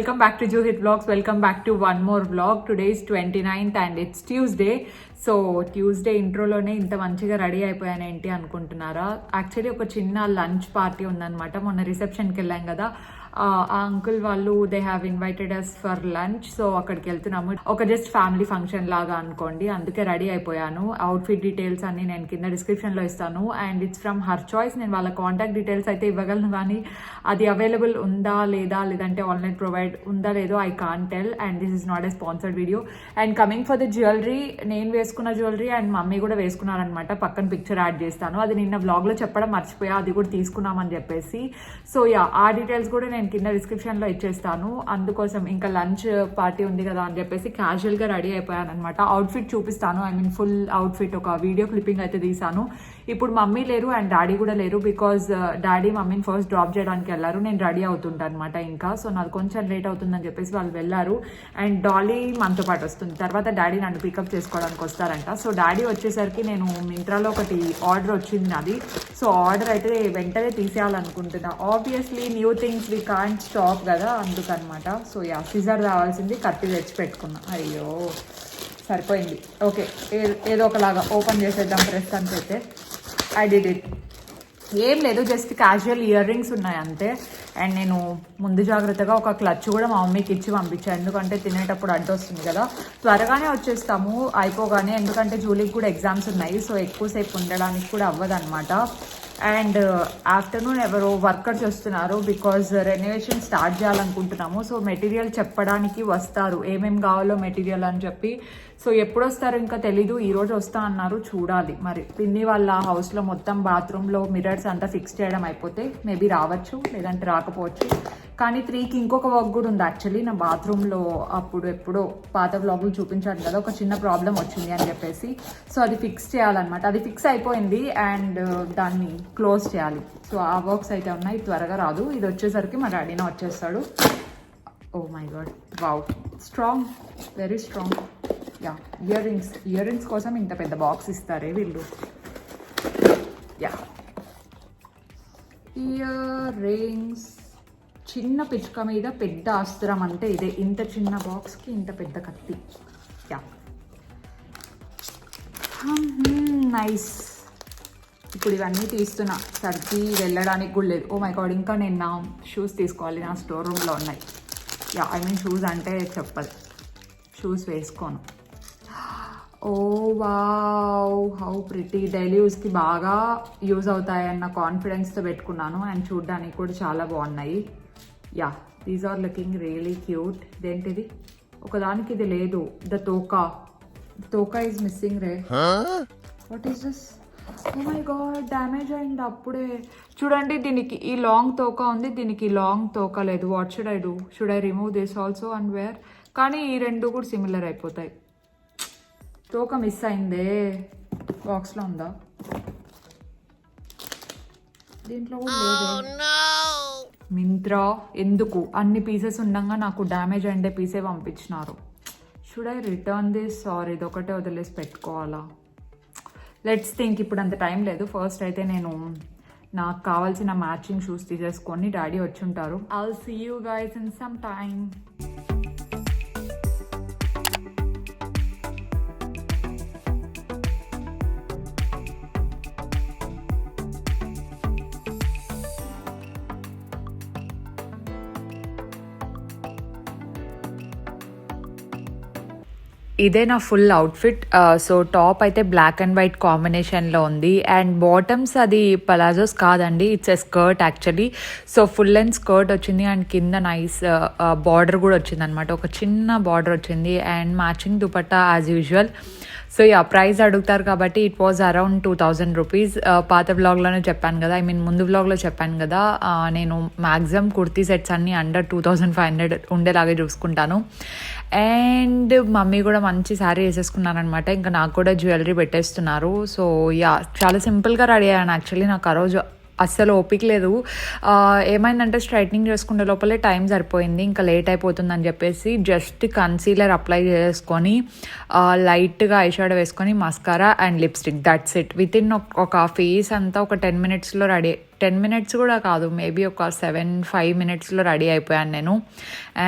welcome back to Juhit Vlogs. Welcome back to one more vlog. Today is 29th and it's Tuesday. So Tuesday ఇంట్రోలోనే ఇంత మంచిగా ready అయిపోయాను ఏంటి అనుకుంటున్నారా? Actually ఒక చిన్న లంచ్ పార్టీ ఉందన్నమాట. మొన్న రిసెప్షన్కి వెళ్ళాం కదా, ఆ అంకుల్ వాళ్ళు they have invited us for lunch. So అక్కడికి వెళ్తున్నాము. ఒక జస్ట్ ఫ్యామిలీ ఫంక్షన్ లాగా అనుకోండి. అందుకే రెడీ అయిపోయాను. అవుట్ఫిట్ డీటెయిల్స్ అన్ని నేను కింద డిస్క్రిప్షన్లో ఇస్తాను. And it's from her choice. నేను వాళ్ళ కాంటాక్ట్ డీటెయిల్స్ అయితే ఇవ్వగలను, కానీ అది అవైలబుల్ ఉందా లేదా, లేదంటే ఆన్లైన్ ప్రొవైడ్ ఉందా లేదో I can't tell. And this is not a sponsored video. And coming for the jewellery, నేను వేసుకున్న జ్యువెలరీ అండ్ మమ్మీ కూడా వేసుకున్నారనమాట. పక్కన పిక్చర్ యాడ్ చేస్తాను. అది నిన్న వ్లాగ్లో చెప్పడం మర్చిపోయా, అది కూడా తీసుకున్నామని చెప్పేసి. సో యా, ఆ డీటెయిల్స్ కూడా నేను కింద డిస్క్రిప్షన్లో ఇచ్చేస్తాను. అందుకోసం ఇంకా లంచ్ పార్టీ ఉంది కదా అని చెప్పేసి క్యాజువల్గా రెడీ అయిపోయాను అనమాట. అవుట్ఫిట్ చూపిస్తాను, ఐ మీన్ ఫుల్ అవుట్ఫిట్ ఒక వీడియో క్లిప్పింగ్ అయితే తీసాను. ఇప్పుడు మమ్మీ లేరు అండ్ డాడీ కూడా లేరు, బికాజ్ డాడీ మమ్మీని ఫస్ట్ డ్రాప్ చేయడానికి వెళ్ళారు. నేను రెడీ అవుతుంటాను అనమాట ఇంకా. సో నాకు కొంచెం లేట్ అవుతుందని చెప్పేసి వాళ్ళు వెళ్ళారు. అండ్ డాలీ మనతో పాటు వస్తుంది. తర్వాత డాడీ నన్ను పికప్ చేసుకోవడానికి వస్తారంట. సో డాడీ వచ్చేసరికి నేను మింత్రాలో ఒకటి ఆర్డర్ వచ్చింది నాది. సో ఆర్డర్ అయితే వెంటనే తీసేయాలనుకుంటున్నా. Obviously new things we can't stop కదా, అందుకనమాట. సో యా, సిజర్ రావాల్సింది, కత్తి తెచ్చి పెట్టుకున్నా. అయ్యో సరిపోయింది. ఓకే, ఏదో ఒకలాగా ఓపెన్ చేసేద్దాం ప్రస్తుతానికి అయితే. I did it. ఏం లేదు, జస్ట్ క్యాజువల్ ఇయర్ రింగ్స్ ఉన్నాయి అంతే. అండ్ నేను ముందు జాగ్రత్తగా ఒక క్లచ్ కూడా మా మమ్మీకి ఇచ్చి పంపించాను, ఎందుకంటే తినేటప్పుడు అడ్డు వస్తుంది కదా. త్వరగానే వచ్చేస్తాము అయిపోగానే, ఎందుకంటే జూలీకి కూడా ఎగ్జామ్స్ ఉన్నాయి. సో ఎక్కువసేపు ఉండడానికి కూడా అవ్వదన్నమాట. అండ్ ఆఫ్టర్నూన్ ఎవరో వర్కర్స్ వస్తున్నారు, బికాజ్ రెనోవేషన్ స్టార్ట్ చేయాలనుకుంటున్నాము. సో మెటీరియల్ చెప్పడానికి వస్తారు, ఏమేమి కావాలో మెటీరియల్ అని చెప్పి. సో ఎప్పుడు వస్తారో ఇంకా తెలీదు. ఈరోజు వస్తా అన్నారు, చూడాలి మరి. పిన్ని వాళ్ళ హౌస్లో మొత్తం బాత్రూంలో మిర్రర్స్ అంతా ఫిక్స్ చేయడం అయిపోతే మేబీ రావచ్చు, లేదంటే రాకపోవచ్చు. కానీ 3కి ఇంకొక వర్క్ కూడా ఉంది యాక్చువల్లీ. నా బాత్రూంలో అప్పుడు ఎప్పుడో పాత వ్లాగులు చూపించాను కదా, ఒక చిన్న ప్రాబ్లం వచ్చింది అని చెప్పేసి. సో అది ఫిక్స్ చేయాలన్నమాట. అది ఫిక్స్ అయిపోయింది అండ్ దాన్ని క్లోజ్ చేయాలి. సో ఆ వర్క్స్ అయితే ఉన్నాయి, త్వరగా రాదు. ఇది వచ్చేసరికి మా డాడీనే వచ్చేస్తాడు. Oh my god, wow, strong, very strong. Yeah, ear rings కోసం ఇంత పెద్ద బాక్స్ ఇస్తారే వీళ్ళు. Yeah, ear rings. చిన్న పిచ్చుక మీద పెద్ద అస్త్రం అంటే ఇదే. ఇంత చిన్న బాక్స్కి ఇంత పెద్ద కత్తి. Yeah, nice. ఇప్పుడు ఇవన్నీ తీస్తున్నా, సర్ది వెళ్ళడానికి కూడా లేదు. ఓ మై గాడ్, ఇంకా నేను నా షూస్ తీసుకోవాలి, నా స్టోర్ రూమ్లో ఉన్నాయి. యా, ఐ మీన్ షూస్ అంటే చెప్పదు, షూస్ వేసుకోను. Oh wow, how pretty. Daily యూస్కి బాగా యూజ్ అవుతాయన్న కాన్ఫిడెన్స్తో పెట్టుకున్నాను. అండ్ చూడ్డానికి కూడా చాలా బాగున్నాయి. Yeah, these are looking really cute. ఇదేంటిది, ఒకదానికి ఇది లేదు. ద తోకా ఈజ్ మిస్సింగ్ రే. What is this? Oh my god, damage అయింది అప్పుడే. చూడండి, దీనికి ఈ లాంగ్ తోకా ఉంది, దీనికి లాంగ్ తోకా లేదు. What should I do? Should I remove this also and where? కానీ ఈ రెండు కూడా సిమిలర్ అయిపోతాయి. తోక మిస్ అయిందే. బాక్స్లో ఉందా? దీంట్లో కూడా లేదు. మింత్రా ఎందుకు అన్ని పీసెస్ ఉండగా నాకు డ్యామేజ్ అయిండే పీసే పంపించినారు. Should I return this or ఇదొకటే వదిలేసి పెట్టుకోవాలా? Let's think. ఇప్పుడు అంత టైం లేదు. ఫస్ట్ అయితే నేను నాకు కావాల్సిన మ్యాచింగ్ షూస్ తీసేసుకొని డాడీ వచ్చి ఉంటారు. I'll see you guys in some time. ఇదే నా ఫుల్ అవుట్ఫిట్. సో టాప్ అయితే బ్లాక్ అండ్ వైట్ కాంబినేషన్లో ఉంది. అండ్ బాటమ్స్ అది పలాజోస్ కాదండి, it's a skirt actually. So full length skirt వచ్చింది అండ్ కింద నైస్ బార్డర్ కూడా వచ్చింది అనమాట. ఒక చిన్న బార్డర్ వచ్చింది and matching dupatta as usual. So yeah, price అడుగుతారు కాబట్టి ఇట్ వాజ్ అరౌండ్ 2000 రూపీస్. పాత వ్లాగ్లోనే చెప్పాను కదా, ఐ మీన్ ముందు వ్లాగ్లో చెప్పాను కదా, నేను మ్యాక్సిమం కుర్తీ సెట్స్ అన్నీ అండర్ 2500 ఉండేలాగే చూసుకుంటాను. అండ్ మమ్మీ కూడా మంచి శారీ వేసేసుకున్నారనమాట. ఇంకా నాకు కూడా జ్యువెలరీ పెట్టేస్తున్నారు. సో యా, చాలా సింపుల్గా రెడీ అయ్యాను యాక్చువల్లీ. నాకు ఆ రోజు అస్సలు ఓపిక లేదు. ఏమైందంటే స్ట్రైట్నింగ్ చేసుకునే లోపలే టైం సరిపోయింది, ఇంకా లేట్ అయిపోతుందని చెప్పేసి జస్ట్ కన్సీలర్ అప్లై చేసుకొని లైట్గా ఐ షాడో వేసుకొని mascara and lipstick, that's it. With in ఒక ఫేస్ అంతా ఒక 10 minutesలో రెడీ 10 minutes కూడా కాదు, మేబీ ఒక 7-5 minutesలో రెడీ అయిపోయాను నేను.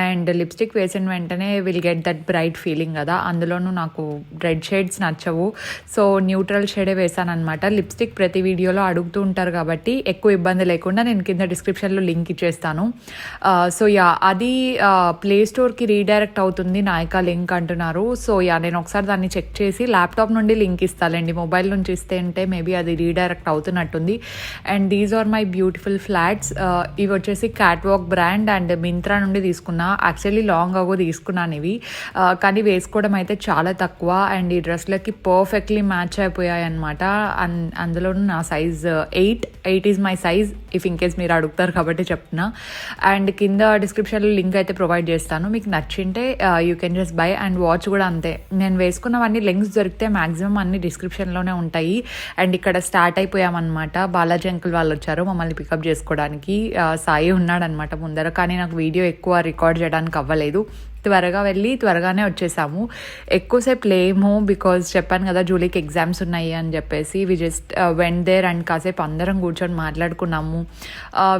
అండ్ లిప్స్టిక్ వేసిన వెంటనే will get that bright feeling కదా, అందులోనూ నాకు రెడ్ షేడ్స్ నచ్చవు, సో న్యూట్రల్ షేడే వేసాను అనమాట. లిప్స్టిక్ ప్రతి వీడియోలో అడుగుతూ ఉంటారు కాబట్టి ఎక్కువ ఇబ్బంది లేకుండా నేను కింద డిస్క్రిప్షన్లో లింక్ ఇచ్చేస్తాను. సో యా, అది ప్లే స్టోర్కి రీడైరెక్ట్ అవుతుంది నాయికా లింక్ అంటున్నారు. సో యా, నేను ఒకసారి దాన్ని చెక్ చేసి ల్యాప్టాప్ నుండి లింక్ ఇస్తానండి, మొబైల్ నుంచి ఇస్తే అంటే మేబీ అది రీడైరెక్ట్ అవుతున్నట్టుంది. And these are my beautiful flats. ఇవి వచ్చేసి cat walk brand and Myntra నుండి తీసుకున్నా. యాక్చువల్లీ లాంగ్ అగో తీసుకున్నాను ఇవి, కానీ వేసుకోవడం అయితే చాలా తక్కువ. అండ్ ఈ డ్రెస్లకి పర్ఫెక్ట్లీ మ్యాచ్ అయిపోయాయి అనమాట. అందులోనూ నా size 8 is my size, if in case మీరు అడుగుతారు కాబట్టి చెప్తున్నా. అండ్ కింద డిస్క్రిప్షన్లో లింక్ అయితే ప్రొవైడ్ చేస్తాను, మీకు నచ్చింటే you can just buy. And watch కూడా అంతే, నేను వేసుకున్నవన్నీ లింక్స్ దొరికితే మ్యాక్సిమం అన్ని డిస్క్రిప్షన్లోనే ఉంటాయి. అండ్ ఇక్కడ స్టార్ట్ అయిపోయామన్నమాట. బాలాజీ అంకుల్ వాళ్ళు వచ్చారు మమ్మల్ని పికప్ చేసుకోవడానికి. సాయి ఉన్నాడనమాట ముందర, కానీ నాకు వీడియో ఎక్కువ రికార్డ్ చేయడానికి అవ్వలేదు. త్వరగా వెళ్ళి త్వరగానే వచ్చేసాము. ఎక్కువసేపు లేము, బికాజ్ చెప్పాను కదా జూలీకి ఎగ్జామ్స్ ఉన్నాయి అని చెప్పేసి. We just went there and కాసేపు అందరం కూర్చొని మాట్లాడుకున్నాము.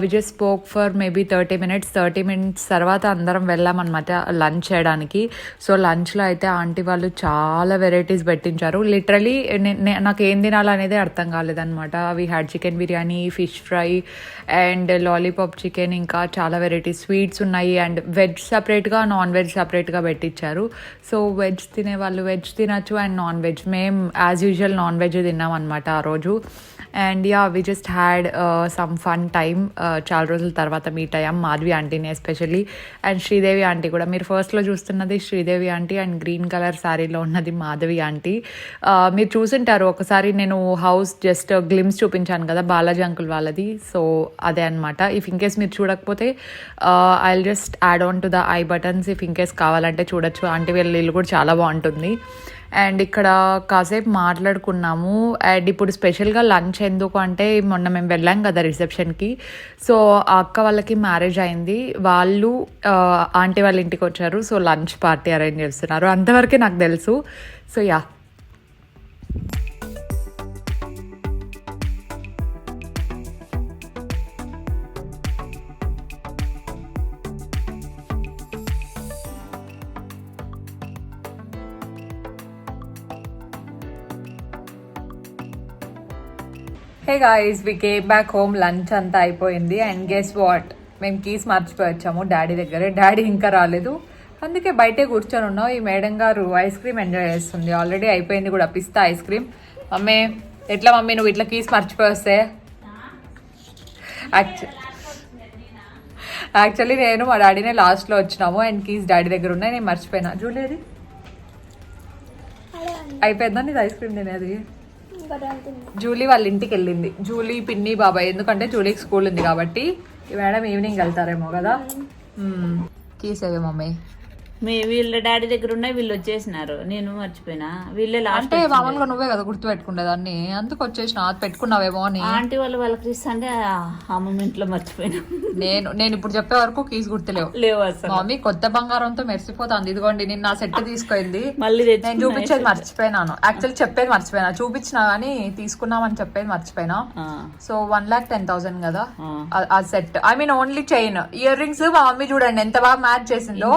We just spoke for maybe 30 minutes తర్వాత అందరం వెళ్ళామన్నమాట లంచ్ చేయడానికి. సో లంచ్లో అయితే ఆంటీ వాళ్ళు చాలా వెరైటీస్ పెట్టించారు. లిటరలీ నాకు ఏం తినాలనేది అర్థం కాలేదన్నమాట. We had chicken biryani, fish fry and lollipop chicken, ఇంకా చాలా వెరైటీస్. స్వీట్స్ ఉన్నాయి అండ్ వెజ్ సపరేట్గా, నాన్ వెజ్ సపరేట్గా పెట్టించారు. సో వెజ్ తినే వాళ్ళు వెజ్ తినచ్చు అండ్ నాన్ వెజ్, మేము యాజ్ యూజువల్ నాన్ వెజ్ తిన్నాం అనమాట ఆ రోజు. And yeah, we just had some fun time. చాలా రోజుల తర్వాత మీట్ అయ్యాం మాధవి ఆంటీని ఎస్పెషల్లీ, అండ్ శ్రీదేవి ఆంటీ కూడా. మీరు ఫస్ట్లో చూస్తున్నది Sridevi aunty and green colour శారీలో ఉన్నది మాధవి ఆంటీ. మీరు చూసుంటారు ఒకసారి, నేను హౌస్ జస్ట్ గ్లిమ్స్ చూపించాను కదా బాలాజీ అంకుల్ వాళ్ళది. సో అదే అనమాట. ఇఫ్ ఇన్ కేస్ మీరు చూడకపోతే I will just add on to the I buttons, if in case కావాలంటే చూడొచ్చు. ఆంటీ వీళ్ళ ఇల్లు కూడా చాలా బాగుంటుంది. అండ్ ఇక్కడ కాసేపు మాట్లాడుకున్నాము. అండ్ ఇప్పుడు స్పెషల్గా లంచ్ ఎందుకు అంటే, మొన్న మేము వెళ్ళాం కదా రిసెప్షన్కి. సో ఆ అక్క వాళ్ళకి మ్యారేజ్ అయింది, వాళ్ళు ఆంటీ వాళ్ళ ఇంటికి వచ్చారు. సో లంచ్ పార్టీ అరేంజ్ చేస్తున్నారు, అంతవరకే నాకు తెలుసు. So yeah. Hey guys, we came back home. Lunch అంతా అయిపోయింది అండ్ గెస్ వాట్, మేము కీస్ మర్చిపోయి వచ్చాము డాడీ దగ్గరే. డాడీ ఇంకా రాలేదు, అందుకే బయటే కూర్చొని ఉన్నాం. ఈ మేడం గారు ఐస్ క్రీమ్ ఎంజాయ్ చేస్తుంది, ఆల్రెడీ అయిపోయింది కూడా పిస్తా ఐస్ క్రీమ్. మమ్మీ ఎట్లా మమ్మీ నువ్వు ఇట్లా కీస్ మర్చిపోయి వస్తే? యాక్చువల్లీ నేను మా డాడీనే లాస్ట్లో వచ్చినాము అండ్ కీస్ డాడీ దగ్గర ఉన్నాయి, నేను మర్చిపోయినా. జూలేది అయిపోయిందా నీది ఐస్ క్రీమ్ తినేది? జూలీ వాళ్ళ ఇంటికి వెళ్ళింది, జూలీ పిన్ని బాబాయ్, ఎందుకంటే జూలీకి స్కూల్ ఉంది కాబట్టి. మేడం ఈవినింగ్ వెళ్తారేమో కదా. కీసేవే మమ్మీ? వీళ్ళ డాడీ దగ్గర ఉన్నాయి, వీళ్ళు వచ్చేసినారు, నేను మర్చిపోయినా. వీళ్ళే అంటే మామూలుగా నువ్వే కదా గుర్తు పెట్టుకునేదాన్ని, అందుకు వచ్చేసిన పెట్టుకున్నావేమో అని. ఆంటీ వాళ్ళకి ఇస్తే ఆ మూమెంట్ లో మర్చిపోయినా. నేను ఇప్పుడు చెప్పే వరకు కీస్ గుర్తులేవు. లేవు అసలు. మమ్మీ కొత్త బంగారంతో మెరిసిపోతుంది. ఇదిగోండి నిన్న నా సెట్ తీసుకుంది, మళ్ళీ నేను చూపించేది మర్చిపోయినాను. యాక్చువల్లీ చెప్పేది మర్చిపోయినా, చూపించినా కానీ తీసుకున్నామని చెప్పేది మర్చిపోయినా. సో 1,10,000 కదా ఆ set. I mean only chain, ear rings. మా మమ్మీ చూడండి ఎంత బాగా మ్యాచ్ చేసిందో.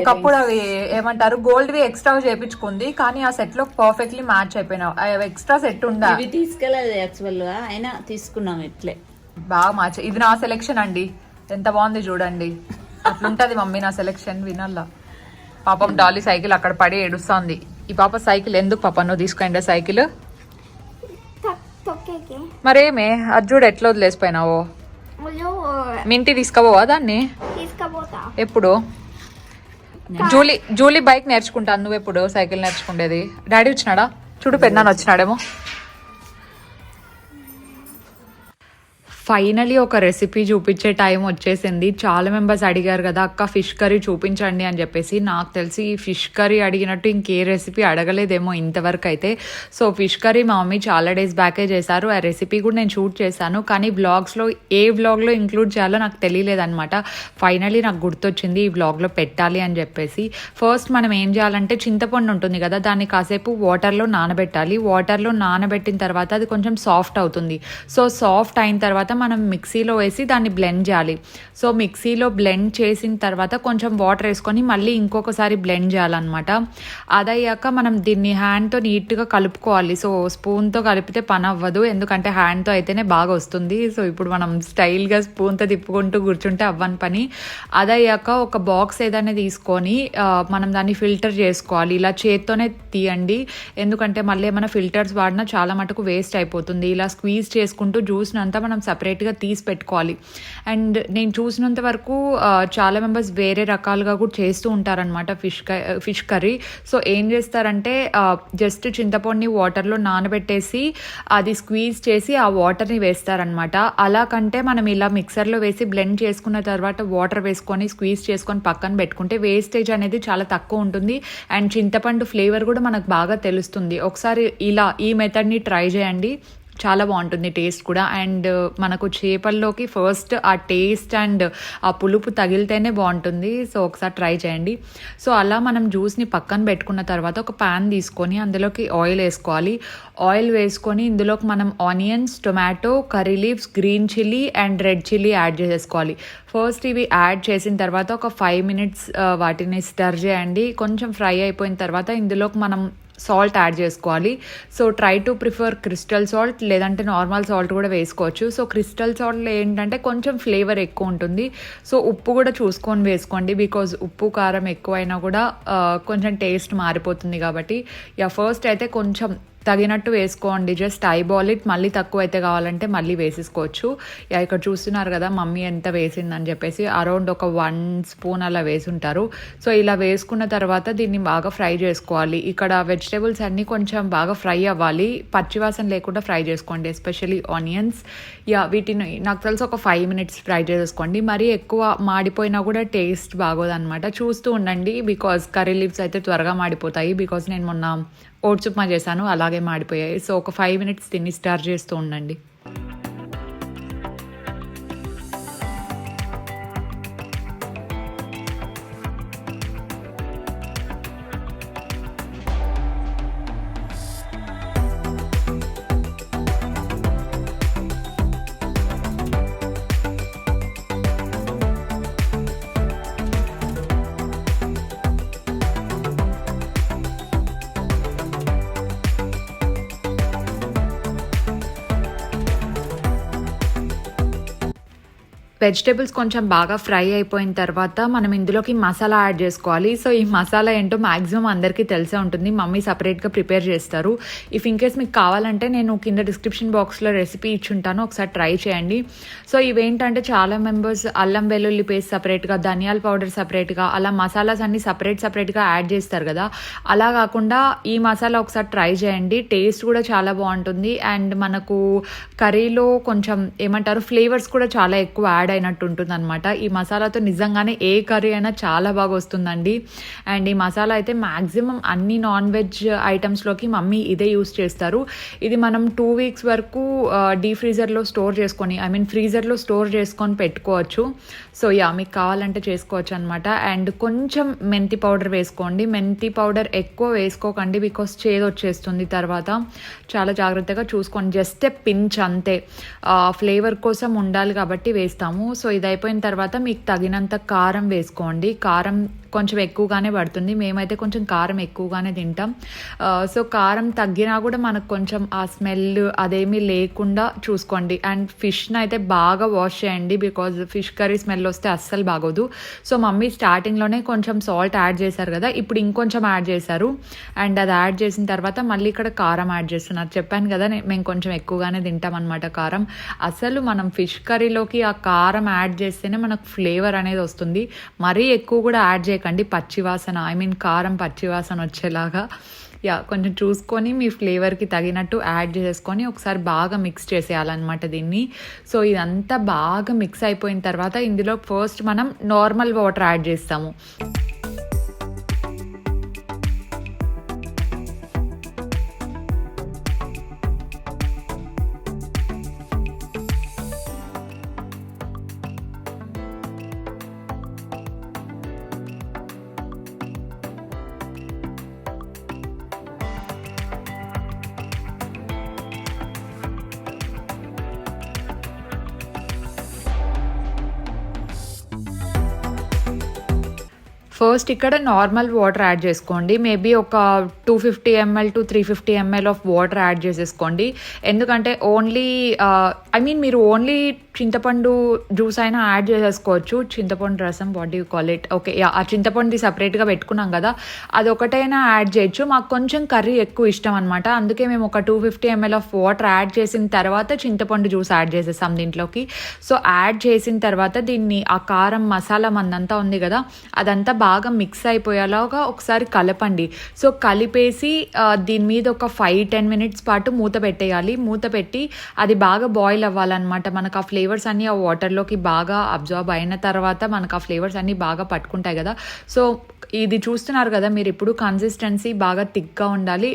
ఒకప్పుడు అవి ఏమంటారు గోల్డ్ వి ఎక్స్ట్రా చేయించుకుంది, కానీ ఆ సెట్ లో పర్ఫెక్ట్లీ మ్యాచ్ అయిపోయినావు. ఎక్స్ట్రా సెట్ ఉందా? తీసుకెళ్ళలేదు యాక్చువల్ గా, అయినా తీసుకున్నాం ఇట్లే బాగా మ్యాచ్. ఇది నా సెలెక్షన్ అండి, ఎంత బాగుంది చూడండి. అట్లుంటది మమ్మీ నా సెలెక్షన్, వినల్లా. పాపం డాలీ సైకిల్ అక్కడ పడి ఏడుస్తుంది. ఈ పాప సైకిల్ ఎందుకు పాప నువ్వు తీసుకోండి సైకిల్? మరేమే అర్జుడు ఎట్లా వదిలేసిపోయినావు? మింటి తీసుకపోవా దాన్ని? ఎప్పుడు? జూలీ బైక్ నేర్చుకుంటాను, నువ్వు ఎప్పుడు సైకిల్ నేర్చుకుండేది? డాడీ వచ్చినాడా? చూడు పెద్దనాన్న వచ్చినాడేమో. ఫైనలీ ఒక రెసిపీ చూపించే టైం వచ్చేసింది. చాలా మెంబర్స్ అడిగారు కదా అక్క ఫిష్ కర్రీ చూపించండి అని చెప్పేసి. నాకు తెలిసి ఫిష్ కర్రీ అడిగినట్టు ఇంకే రెసిపీ అడగలేదేమో ఇంతవరకు అయితే. సో ఫిష్ కర్రీ మా మమ్మీ చాలా డేస్ బ్యాకే చేశారు, ఆ రెసిపీ కూడా నేను షూట్ చేశాను, కానీ బ్లాగ్స్లో ఏ వ్లాగ్లో ఇంక్లూడ్ చేయాలో నాకు తెలియలేదన్నమాట. ఫైనలీ నాకు గుర్తొచ్చింది ఈ వ్లాగ్లో పెట్టాలి అని చెప్పేసి. ఫస్ట్ మనం ఏం చేయాలంటే చింతపండు ఉంటుంది కదా, దాన్ని కాసేపు వాటర్లో నానబెట్టాలి. వాటర్లో నానబెట్టిన తర్వాత అది కొంచెం సాఫ్ట్ అవుతుంది. సో సాఫ్ట్ అయిన తర్వాత మనం మిక్సీలో వేసి దాన్ని బ్లెండ్ చేయాలి. సో మిక్సీలో బ్లెండ్ చేసిన తర్వాత కొంచెం వాటర్ వేసుకొని మళ్ళీ ఇంకొకసారి బ్లెండ్ చేయాలన్నమాట. అదయ్యాక మనం దీన్ని హ్యాండ్తో నీట్గా కలుపుకోవాలి. సో స్పూన్తో కలిపితే పని అవ్వదు, ఎందుకంటే హ్యాండ్తో అయితేనే బాగా వస్తుంది. సో ఇప్పుడు మనం స్టైల్గా స్పూన్తో తిప్పుకుంటూ కూర్చుంటే అవ్వని పని. అదయ్యాక ఒక బాక్స్ ఏదైనా తీసుకొని మనం దాన్ని ఫిల్టర్ చేసుకోవాలి. ఇలా చేత్తోనే తీయండి, ఎందుకంటే మళ్ళీ ఏమైనా ఫిల్టర్స్ వాడినా చాలా మటుకు వేస్ట్ అయిపోతుంది. ఇలా స్క్వీజ్ చేసుకుంటూ జ్యూస్ని అంతా మనం సపరేట్గా తీసి పెట్టుకోవాలి. అండ్ నేను చూసినంత వరకు చాలా మెంబర్స్ వేరే రకాలుగా కూడా చేస్తూ ఉంటారనమాట ఫిష్ కర్రీ. సో ఏం చేస్తారంటే జస్ట్ చింతపండుని వాటర్లో నానబెట్టేసి అది స్క్వీజ్ చేసి ఆ వాటర్ని వేస్తారనమాట. అలా కంటే మనం ఇలా మిక్సర్లో వేసి బ్లెండ్ చేసుకున్న తర్వాత వాటర్ వేసుకొని స్క్వీజ్ చేసుకొని పక్కన పెట్టుకుంటే వేస్టేజ్ అనేది చాలా తక్కువ ఉంటుంది. అండ్ చింతపండు ఫ్లేవర్ కూడా మనకు బాగా తెలుస్తుంది. ఒకసారి ఇలా ఈ మెథడ్ని ట్రై చేయండి, చాలా బాగుంటుంది టేస్ట్ కూడా. అండ్ మనకు చేపల్లోకి ఫస్ట్ ఆ టేస్ట్ అండ్ ఆ పులుపు తగిలితేనే బాగుంటుంది. సో ఒకసారి ట్రై చేయండి. సో అలా మనం జ్యూస్ని పక్కన పెట్టుకున్న తర్వాత ఒక ప్యాన్ తీసుకొని అందులోకి ఆయిల్ వేసుకోవాలి. ఆయిల్ వేసుకొని ఇందులోకి మనం onions, tomato, curry leaves, green chilli and red chilli add చేసేసుకోవాలి. ఫస్ట్ ఇవి యాడ్ చేసిన తర్వాత ఒక 5 minutes వాటిని స్టర్ చేయండి. కొంచెం ఫ్రై అయిపోయిన తర్వాత ఇందులోకి మనం సాల్ట్ యాడ్ చేసుకోవాలి. So try to prefer crystal salt, లేదంటే నార్మల్ సాల్ట్ కూడా వేసుకోవచ్చు. సో క్రిస్టల్ సాల్ట్లో ఏంటంటే కొంచెం ఫ్లేవర్ ఎక్కువ ఉంటుంది. సో ఉప్పు కూడా చూసుకొని వేసుకోండి, బికాజ్ ఉప్పు కారం ఎక్కువైనా కూడా కొంచెం టేస్ట్ మారిపోతుంది కాబట్టి. ఫస్ట్ అయితే కొంచెం తగినట్టు వేసుకోండి, జస్ట్ ఐబాల్ ఇట్. మళ్ళీ తక్కువ అయితే కావాలంటే మళ్ళీ వేసేసుకోవచ్చు. ఇక్కడ చూస్తున్నారు కదా మమ్మీ ఎంత వేసిందని చెప్పేసి, అరౌండ్ ఒక 1 spoon అలా వేసుంటారు. సో ఇలా వేసుకున్న తర్వాత దీన్ని బాగా ఫ్రై చేసుకోవాలి. ఇక్కడ వెజిటేబుల్స్ అన్నీ కొంచెం బాగా ఫ్రై అవ్వాలి, పచ్చివాసన లేకుండా ఫ్రై చేసుకోండి, ఎస్పెషల్లీ ఆనియన్స్. వీటిని నాకు తెలిసి ఒక 5 minutes ఫ్రై చేసుకోండి. మరీ ఎక్కువ మాడిపోయినా కూడా టేస్ట్ బాగోదన్నమాట. చూస్తూ ఉండండి, బికాజ్ కర్రీ లీవ్స్ అయితే త్వరగా మాడిపోతాయి. బికాజ్ నేను మొన్న ఓట్స్ ఉప్మా చేశాను, అలాగే మాడిపోయాయి. సో ఒక 5 minutes దీన్ని స్టర్ చేస్తూ ఉండండి. వెజిటేబుల్స్ కొంచెం బాగా ఫ్రై అయిపోయిన తర్వాత మనం ఇందులోకి మసాలా యాడ్ చేసుకోవాలి. సో ఈ మసాలా ఏంటో మ్యాక్సిమం అందరికీ తెలిసే ఉంటుంది, మమ్మీ సపరేట్గా ప్రిపేర్ చేస్తారు. ఇఫ్ ఇన్ కేస్ మీకు కావాలంటే నేను కింద డిస్క్రిప్షన్ బాక్స్లో రెసిపీ ఇచ్చుంటాను, ఒకసారి ట్రై చేయండి. సో ఇవేంటంటే చాలా మెంబర్స్ అల్లం వెల్లుల్లి పేస్ట్ సపరేట్గా, ధనియాల పౌడర్ సపరేట్గా, అలా మసాలాస్ అన్ని సపరేట్గా యాడ్ చేస్తారు కదా. అలా కాకుండా ఈ మసాలా ఒకసారి ట్రై చేయండి, టేస్ట్ కూడా చాలా బాగుంటుంది. అండ్ మనకు కర్రీలో కొంచెం ఏమంటారు ఫ్లేవర్స్ కూడా చాలా ఎక్కువ యాడ్ అయినట్టు ఉంటుంది అనమాట. ఈ మసాలాతో నిజంగానే ఏ కర్రీ అయినా చాలా బాగా వస్తుందండి. అండ్ ఈ మసాలా అయితే మ్యాక్సిమం అన్ని నాన్ వెజ్ ఐటమ్స్లోకి మమ్మీ ఇదే యూస్ చేస్తారు. ఇది మనం 2 weeks వరకు డీప్ ఫ్రీజర్లో స్టోర్ చేసుకొని, ఫ్రీజర్లో స్టోర్ చేసుకొని పెట్టుకోవచ్చు. సో మీకు కావాలంటే చేసుకోవచ్చు అనమాట. అండ్ కొంచెం మెంతి పౌడర్ వేసుకోండి. మెంతి పౌడర్ ఎక్కువ వేసుకోకండి, బికాస్ చేదు వచ్చేస్తుంది తర్వాత. చాలా జాగ్రత్తగా చూసుకోండి, జస్ట్ పించ్ అంతే, ఫ్లేవర్ కోసం ఉండాలి కాబట్టి వేస్తాము. సో ఇది అయిపోయిన తర్వాత మీకు తగినంత కారం వేసుకోండి. కారం కొంచెం ఎక్కువగానే పడుతుంది, మేమైతే కొంచెం కారం ఎక్కువగానే తింటాం. సో కారం తగ్గినా కూడా మనకు కొంచెం ఆ స్మెల్ అదేమీ లేకుండా చూసుకోండి. అండ్ ఫిష్ని అయితే బాగా వాష్ చేయండి, బికాజ్ ఫిష్ కర్రీ స్మెల్ వస్తే అస్సలు బాగోదు. సో మమ్మీ స్టార్టింగ్లోనే కొంచెం సాల్ట్ యాడ్ చేశారు కదా, ఇప్పుడు ఇంకొంచెం యాడ్ చేశారు. అండ్ అది యాడ్ చేసిన తర్వాత మళ్ళీ ఇక్కడ కారం యాడ్ చేస్తున్నారు. చెప్పాను కదా మేము కొంచెం ఎక్కువగానే తింటాం అనమాట కారం. అసలు మనం ఫిష్ కర్రీలోకి ఆ కారం యాడ్ చేస్తేనే మనకు ఫ్లేవర్ అనేది వస్తుంది. మరీ ఎక్కువ కూడా యాడ్ చేయకండి, పచ్చివాసన కారం పచ్చివాసన వచ్చేలాగా. కొంచెం చూసుకొని మీ ఫ్లేవర్కి తగినట్టు యాడ్ చేసుకొని ఒకసారి బాగా మిక్స్ చేసేయాలన్నమాట దీన్ని. సో ఇదంతా బాగా మిక్స్ అయిపోయిన తర్వాత ఇందులో ఫస్ట్ మనం నార్మల్ వాటర్ యాడ్ చేస్తాము. ఫస్ట్ ఇక్కడ నార్మల్ వాటర్ యాడ్ చేసుకోండి. మేబీ ఒక 250 ml to 350 ml of water add చేసేసుకోండి. ఎందుకంటే ఓన్లీ మీరు ఓన్లీ చింతపండు జ్యూస్ అయినా యాడ్ చేసేసుకోవచ్చు. చింతపండు రసం, what you call it, okay ఆ చింతపండుది సపరేట్గా పెట్టుకున్నాం కదా, అది ఒకటైనా యాడ్ చేయొచ్చు. మాకు కొంచెం కర్రీ ఎక్కువ ఇష్టం అనమాట, అందుకే మేము ఒక 250 ml ఆఫ్ వాటర్ యాడ్ చేసిన తర్వాత చింతపండు జ్యూస్ యాడ్ చేసేస్తాం దీంట్లోకి. సో యాడ్ చేసిన తర్వాత దీన్ని ఆ కారం మసాలా మందంతా ఉంది కదా, అదంతా బాగా మిక్స్ అయిపోయేలాగా ఒకసారి కలపండి. సో కలిపేసి దీని మీద ఒక 5-10 minutes పాటు మూత పెట్టేయాలి. మూత పెట్టి అది బాగా బాయిల్ అవ్వాలన్నమాట. మనకు ఆ ఫ్లేవర్స్ అన్నీ ఆ వాటర్లోకి బాగా అబ్జార్బ్ అయిన తర్వాత మనకు ఆ ఫ్లేవర్స్ అన్నీ బాగా పట్టుకుంటాయి కదా. సో ఇది చూస్తున్నారు కదా మీరు, ఇప్పుడు కన్సిస్టెన్సీ బాగా థిక్గా ఉండాలి.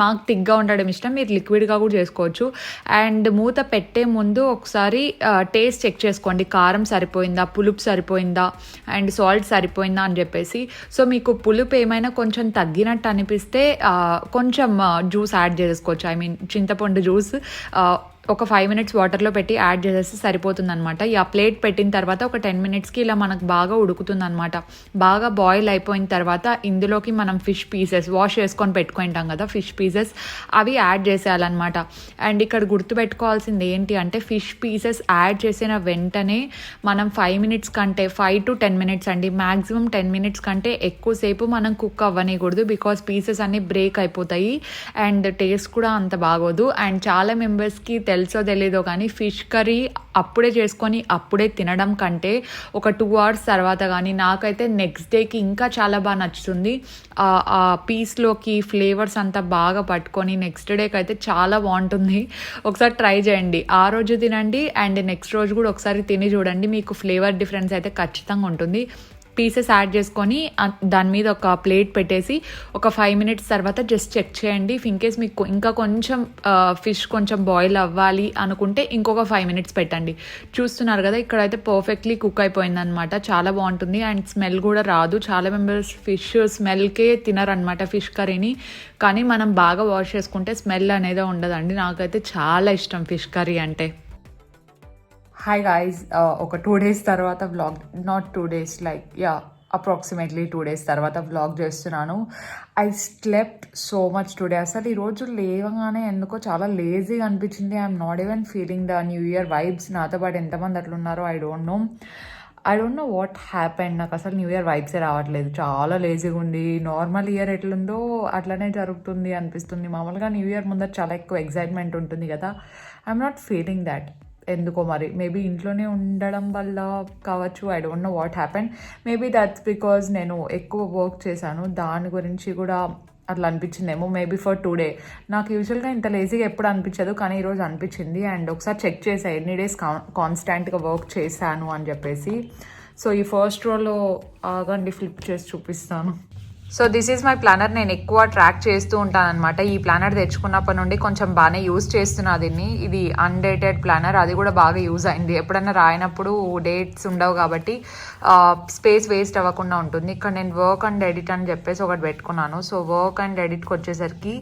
మాకు థిక్గా ఉండడం ఇష్టం, మీరు లిక్విడ్గా కూడా చేసుకోవచ్చు. అండ్ మూత పెట్టే ముందు ఒకసారి టేస్ట్ చెక్ చేసుకోండి, కారం సరిపోయిందా, పులుపు సరిపోయిందా, అండ్ సాల్ట్ సరిపోయిందా అని చెప్పేసి. సో మీకు పులుపు ఏమైనా కొంచెం తగ్గినట్టు అనిపిస్తే కొంచెం జ్యూస్ యాడ్ చేసుకోవచ్చు. చింతపండు జ్యూస్ ఒక 5 minutes వాటర్లో పెట్టి యాడ్ చేసేస్తే సరిపోతుంది అనమాట. ఆ ప్లేట్ పెట్టిన తర్వాత ఒక 10 minutesకి ఇలా మనకు బాగా ఉడుకుతుంది అనమాట. బాగా బాయిల్ అయిపోయిన తర్వాత ఇందులోకి మనం ఫిష్ పీసెస్ వాష్ చేసుకొని పెట్టుకుంటాం కదా, ఫిష్ పీసెస్ అవి యాడ్ చేసేయాలన్నమాట. అండ్ ఇక్కడ గుర్తుపెట్టుకోవాల్సింది ఏంటి అంటే, ఫిష్ పీసెస్ యాడ్ చేసిన వెంటనే మనం 5 minutes కంటే 5 to 10 minutes అండి, మ్యాక్సిమం 10 minutes కంటే ఎక్కువసేపు మనం కుక్ అవ్వనికూడదు. బికాస్ పీసెస్ అన్నీ బ్రేక్ అయిపోతాయి అండ్ టేస్ట్ కూడా అంత బాగోదు. అండ్ చాలా మెంబర్స్కి తెలుసో తెలీదో కానీ ఫిష్ కర్రీ అప్పుడే చేసుకొని అప్పుడే తినడం కంటే ఒక 2 hours తర్వాత కానీ, నాకైతే నెక్స్ట్ డేకి ఇంకా చాలా బాగా నచ్చుతుంది. ఆ పీస్లోకి ఫ్లేవర్స్ అంతా బాగా పట్టుకొని నెక్స్ట్ డేకి అయితే చాలా బాగుంటుంది. ఒకసారి ట్రై చేయండి, ఆ రోజు తినండి అండ్ నెక్స్ట్ రోజు కూడా ఒకసారి తిని చూడండి, మీకు ఫ్లేవర్ డిఫరెన్స్ అయితే ఖచ్చితంగా ఉంటుంది. పీసెస్ యాడ్ చేసుకొని దాని మీద ఒక ప్లేట్ పెట్టేసి ఒక 5 minutes తర్వాత జస్ట్ చెక్ చేయండి. ఇన్ కేస్ మీకు ఇంకా కొంచెం ఫిష్ కొంచెం బాయిల్ అవ్వాలి అనుకుంటే ఇంకొక 5 minutes పెట్టండి. చూస్తున్నారు కదా, ఇక్కడైతే పర్ఫెక్ట్లీ కుక్ అయిపోయింది అనమాట. చాలా బాగుంటుంది అండ్ స్మెల్ కూడా రాదు. చాలా మెంబర్స్ ఫిష్ స్మెల్కే తినరనమాట ఫిష్ కర్రీని, కానీ మనం బాగా వాష్ చేసుకుంటే స్మెల్ అనేది ఉండదండి. నాకైతే చాలా ఇష్టం ఫిష్ కర్రీ అంటే. హాయ్ గాయ్స్, ఒక 2 days తర్వాత vlog, not 2 days, approximately 2 days తర్వాత వ్లాగ్ చేస్తున్నాను. I slept so much today. అసలు ఈరోజు లేవగానే ఎందుకో చాలా లేజీగా అనిపించింది. I'm not even feeling the new year vibes. నాతో పాటు ఎంతమంది అట్లున్నారో I don't know what happened. నాకు అసలు న్యూ ఇయర్ వైబ్సే రావట్లేదు, చాలా లేజీగా ఉంది. నార్మల్ ఇయర్ ఎట్లుందో అట్లనే జరుగుతుంది అనిపిస్తుంది. మామూలుగా న్యూ ఇయర్ ముందర చాలా ఎక్కువ ఎగ్జైట్మెంట్ ఉంటుంది కదా, ఐఎమ్ నాట్ ఫీలింగ్ దాట్. ఎందుకో మరి, మేబీ ఇంట్లోనే ఉండడం వల్ల కావచ్చు, I don't know what happen. Maybe that's because నేను ఎక్కువ వర్క్ చేశాను, దాని గురించి కూడా అట్లా అనిపించిందేమో. Maybe for today. నాకు యూజువల్గా ఇంత లేజీగా ఎప్పుడు అనిపించదు, కానీ ఈరోజు అనిపించింది. అండ్ ఒకసారి చెక్ చేశాను ఎన్ని డేస్ కాన్స్టాంట్గా వర్క్ చేశాను అని చెప్పేసి. సో ఈ ఫస్ట్ రోలో ఆగండి, ఫ్లిప్ చేసి చూపిస్తాను. So this is my planner. నేను ఎక్కువ ట్రాక్ చేస్తూ ఉంటాను అనమాట. ఈ ప్లానర్ తెచ్చుకున్నప్పటి నుండి కొంచెం బాగానే యూజ్ చేస్తున్నా దీన్ని. ఇది అన్డేటెడ్ ప్లానర్, అది కూడా బాగా యూజ్ అయింది. ఎప్పుడన్నా రాయినప్పుడు డేట్స్ ఉండవు కాబట్టి స్పేస్ వేస్ట్ అవ్వకుండా ఉంటుంది. ఇక్కడ నేను వర్క్ అండ్ ఎడిట్ అని చెప్పేసి ఒకటి పెట్టుకున్నాను. సో వర్క్ అండ్ ఎడిట్కి వచ్చేసరికి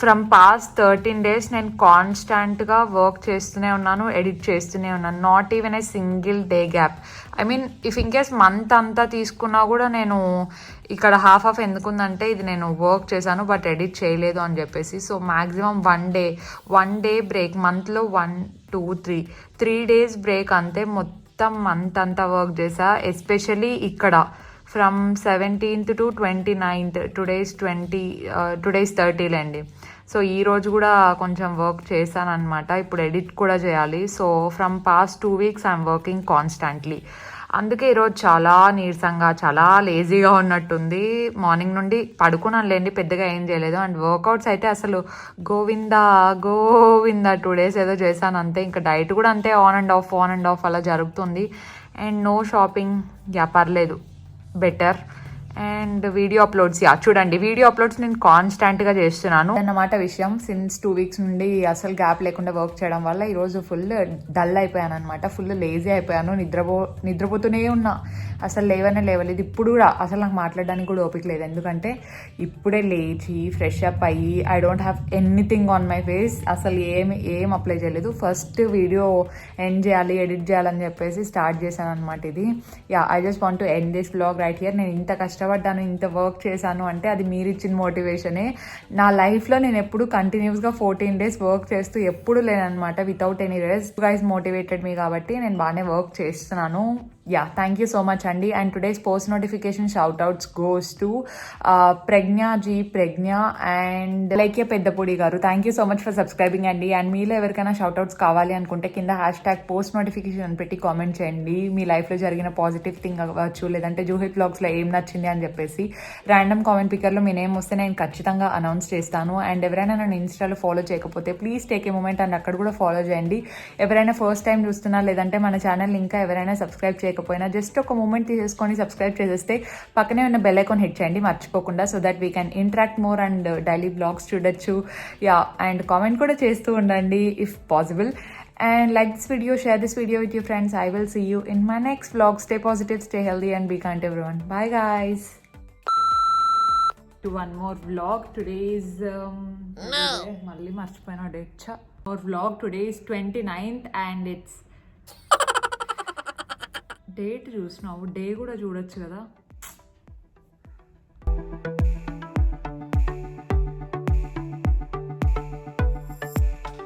ఫ్రమ్ పాస్ట్ 13 days నేను కాన్స్టాంట్గా వర్క్ చేస్తూనే ఉన్నాను, ఎడిట్ చేస్తూనే ఉన్నాను. Not even a single day gap. If in case month అంతా తీసుకున్నా కూడా నేను ఇక్కడ హాఫ్ ఎందుకుందంటే ఇది నేను వర్క్ చేశాను బట్ ఎడిట్ చేయలేదు అని చెప్పేసి. సో మ్యాక్సిమం 1 day బ్రేక్, మంత్లో 1, 2, 3 days బ్రేక్ అంతే. మొత్తం మంత్ అంతా వర్క్ చేసా. ఎస్పెషలీ ఇక్కడ from 17th to 29th, today's 30 అండి. సో ఈరోజు కూడా కొంచెం వర్క్ చేశాను అనమాట. ఇప్పుడు ఎడిట్ కూడా చేయాలి. So from past 2 weeks I'm working constantly. అందుకే ఈరోజు చాలా నీరసంగా, చాలా లేజీగా ఉన్నట్టుంది. మార్నింగ్ నుండి పడుకున్నానులేండి, పెద్దగా ఏం చేయలేదు. అండ్ వర్కౌట్స్ అయితే అసలు గోవిందా 2 days ఏదో చేశాను అంతే. ఇంకా డైట్ కూడా అంతే, ఆన్ అండ్ ఆఫ్ అలా జరుగుతుంది. అండ్ నో షాపింగ్, పర్లేదు, బెటర్. అండ్ వీడియో అప్లోడ్స్, చూడండి వీడియో అప్లోడ్స్ నేను కాన్స్టాంట్గా చేస్తున్నాను అన్నమాట విషయం. సిన్స్ 2 weeks నుండి అసలు గ్యాప్ లేకుండా వర్క్ చేయడం వల్ల ఈరోజు ఫుల్ డల్ అయిపోయాను అనమాట. ఫుల్ లేజీ అయిపోయాను, నిద్రపోతూనే ఉన్నా. అసలు లేవలేదు. ఇప్పుడు కూడా అసలు నాకు మాట్లాడడానికి కూడా ఓపిక లేదు, ఎందుకంటే ఇప్పుడే లేచి ఫ్రెష్ అప్ అయ్యి I don't have anything on my face. అసలు ఏం అప్లై చేయలేదు. ఫస్ట్ వీడియో ఎండ్ చేయాలి, ఎడిట్ చేయాలని చెప్పేసి స్టార్ట్ చేశాను అనమాట ఇది. I just want to end this vlog right here. నేను ఇంత కష్టపడ్డాను, ఇంత వర్క్ చేశాను అంటే అది మీరు ఇచ్చిన మోటివేషనే. నా లైఫ్లో నేను ఎప్పుడు కంటిన్యూస్గా 14 days వర్క్ చేస్తూ ఎప్పుడు లేనమాట, without any rest. Guys motivated me కాబట్టి నేను బాగానే వర్క్ చేస్తున్నాను. థ్యాంక్ యూ సో మచ్ అండి. And today's post notification shout outs goes to Pragna and Likya Peddapudi garu. Thank you so much for subscribing అండి. అండ్ మీలో ఎవరికైనా షౌట్ అవుట్స్ కావాలి అనుకుంటే కింద #పోస్ట్ నోటిఫికేషన్ పెట్టి కామెంట్ చేయండి. మీ లైఫ్లో జరిగిన పాజిటివ్ థింగ్ అవ్వచ్చు, లేదంటే జూహిత్ బ్లాగ్స్లో ఏం నచ్చింది అని చెప్పేసి ర్యాండమ్ కామెంట్ పికర్లో మీ నేమ్ వస్తే నేను ఖచ్చితంగా అనౌన్స్ చేస్తాను. అండ్ ఎవరైనా నన్ను ఇన్స్టాలో ఫాలో చేయకపోతే please take a moment and అక్కడ కూడా ఫాలో చేయండి. ఎవరైనా ఫస్ట్ టైం చూస్తున్నా, లేదంటే మన ఛానల్ ఇంకా ఎవరైనా సబ్స్క్రైబ్ చేయకపోయినా జస్ట్ ఒక మూమెంట్ తీసేసుకొని సబ్స్క్రైబ్ చేసేస్తే పక్కనే ఉన్న బెల్ ఐకాన్ హిట్ చేయండి మర్చిపోకుండా, so that we can interact more and daily blogs చూడొచ్చు. అండ్ కామెంట్ కూడా చేస్తూ ఉండండి if possible. And like this video, share this video with your friends. I will see you in my next vlog. Stay positive, stay healthy and be kind to everyone. Bye guys. To one more vlog. Today is malli marchipoyina date. More vlog. Today is 29th and it's date చూసినావు, day కూడా చూడొచ్చు కదా.